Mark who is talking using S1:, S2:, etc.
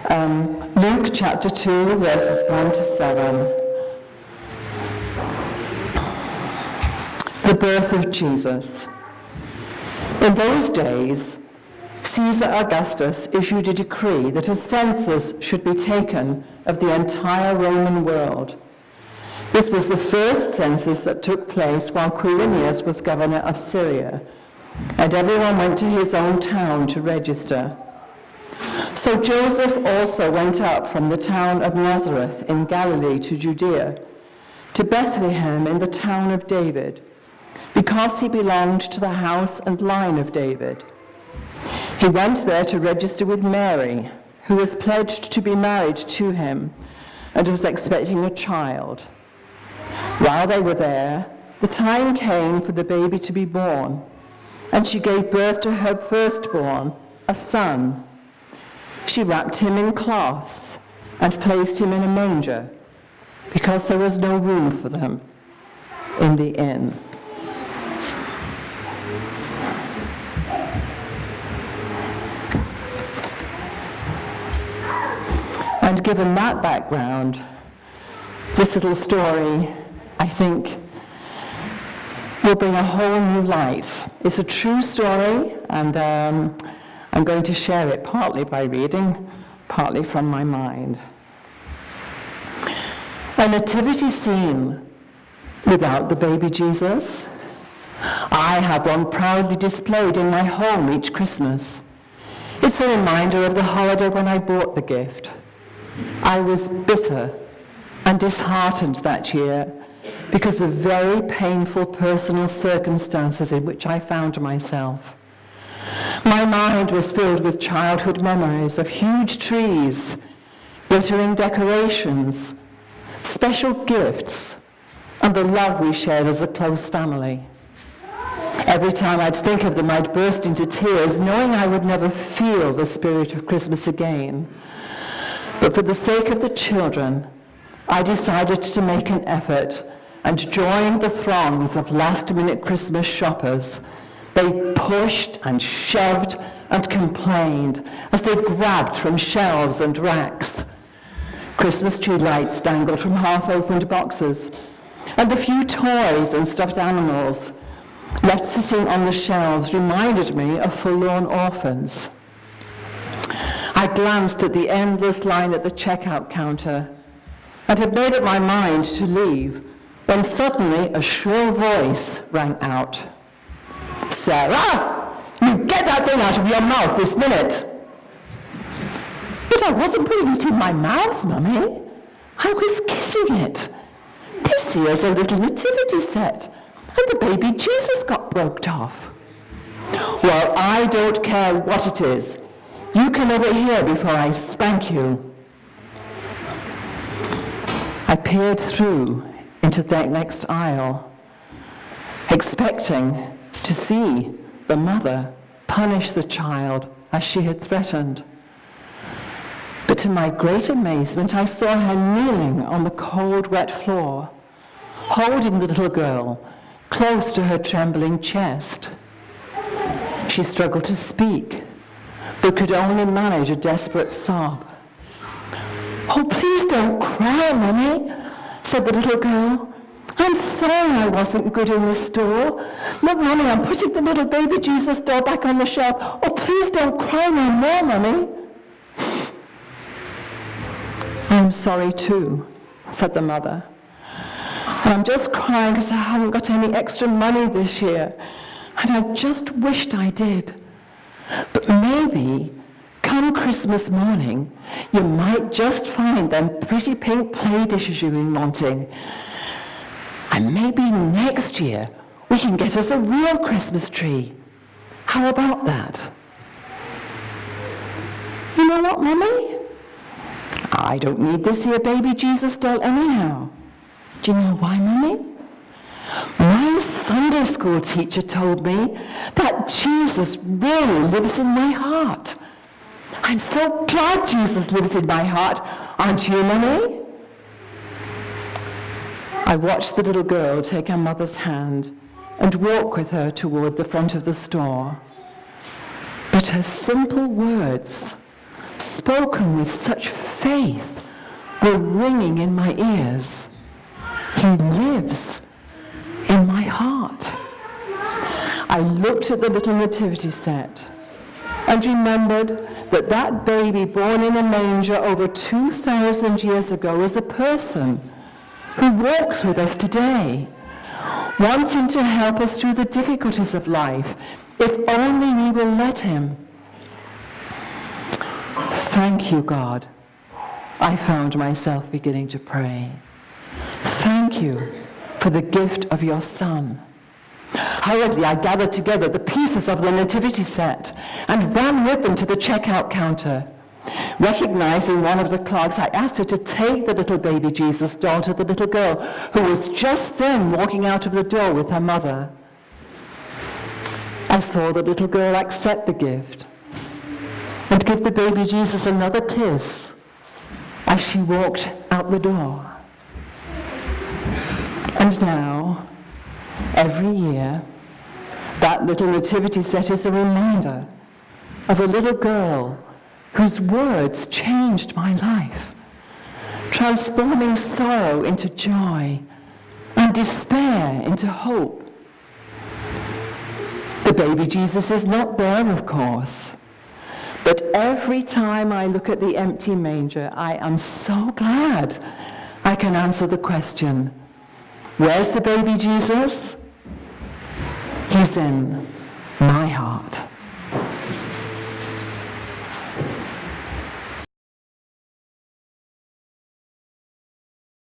S1: Luke chapter 2, verses 1 to 7. The birth of Jesus. In those days, Caesar Augustus issued a decree that a census should be taken of the entire Roman world. This was the first census that took place while Quirinius was governor of Syria, and everyone went to his own town to register. So Joseph also went up from the town of Nazareth in Galilee to Judea, to Bethlehem in the town of David, because he belonged to the house and line of David. He went there to register with Mary, who was pledged to be married to him and was expecting a child. While they were there, the time came for the baby to be born, and she gave birth to her firstborn, a son. She wrapped him in cloths and placed him in a manger, because there was no room for them in the inn. And given that background, this little story, I think, will bring a whole new light. It's a true story, and I'm going to share it partly by reading, partly from my mind. A nativity scene without the baby Jesus. I have one proudly displayed in my home each Christmas. It's a reminder of the holiday when I bought the gift. I was bitter and disheartened that year because of very painful personal circumstances in which I found myself. My mind was filled with childhood memories of huge trees, glittering decorations, special gifts, and the love we shared as a close family. Every time I'd think of them, I'd burst into tears, knowing I would never feel the spirit of Christmas again. But for the sake of the children, I decided to make an effort and joined the throngs of last-minute Christmas shoppers. They pushed and shoved and complained as they grabbed from shelves and racks. Christmas tree lights dangled from half-opened boxes, and the few toys and stuffed animals left sitting on the shelves reminded me of forlorn orphans. I glanced at the endless line at the checkout counter and had made up my mind to leave when suddenly a shrill voice rang out. "Sarah, you get that thing out of your mouth this minute!" "But I wasn't putting it in my mouth, Mummy. I was kissing it. This year's a little nativity set, and the baby Jesus got broked off." "Well, I don't care what it is. You come over here before I spank you." I peered through into the next aisle, expecting to see the mother punish the child as she had threatened. But to my great amazement, I saw her kneeling on the cold, wet floor, holding the little girl close to her trembling chest. She struggled to speak, but could only manage a desperate sob. "Oh, please don't cry, Mummy," said the little girl. "I'm sorry I wasn't good in the store. Look, Mummy, I'm putting the little baby Jesus doll back on the shelf. Oh, please don't cry no more, Mummy." "I'm sorry too," said the mother. "And I'm just crying because I haven't got any extra money this year, and I just wished I did. But maybe, come Christmas morning, you might just find them pretty pink play dishes you've been wanting. And maybe next year we can get us a real Christmas tree. How about that?" "You know what, Mummy? I don't need this here baby Jesus doll anyhow. Do you know why, Mummy? My Sunday school teacher told me that Jesus really lives in my heart. I'm so glad Jesus lives in my heart. Aren't you, Mummy?" I watched the little girl take her mother's hand and walk with her toward the front of the store. But her simple words spoken with such faith, were ringing in my ears. He lives in my heart. I looked at the little nativity set and remembered that that baby born in a manger over 2,000 years ago is a person who walks with us today, wanting to help us through the difficulties of life, if only we will let him. Thank you, God. I found myself beginning to pray. Thank you for the gift of your Son. Hurriedly, I gathered together the pieces of the nativity set and ran with them to the checkout counter. Recognizing one of the clerks, I asked her to take the little baby Jesus doll to the little girl who was just then walking out of the door with her mother. I saw the little girl accept the gift and give the baby Jesus another kiss as she walked out the door. And now, every year, that little nativity set is a reminder of a little girl whose words changed my life, transforming sorrow into joy and despair into hope. The baby Jesus is not there, of course, but every time I look at the empty manger, I am so glad I can answer the question, where's the baby Jesus? He's in my heart.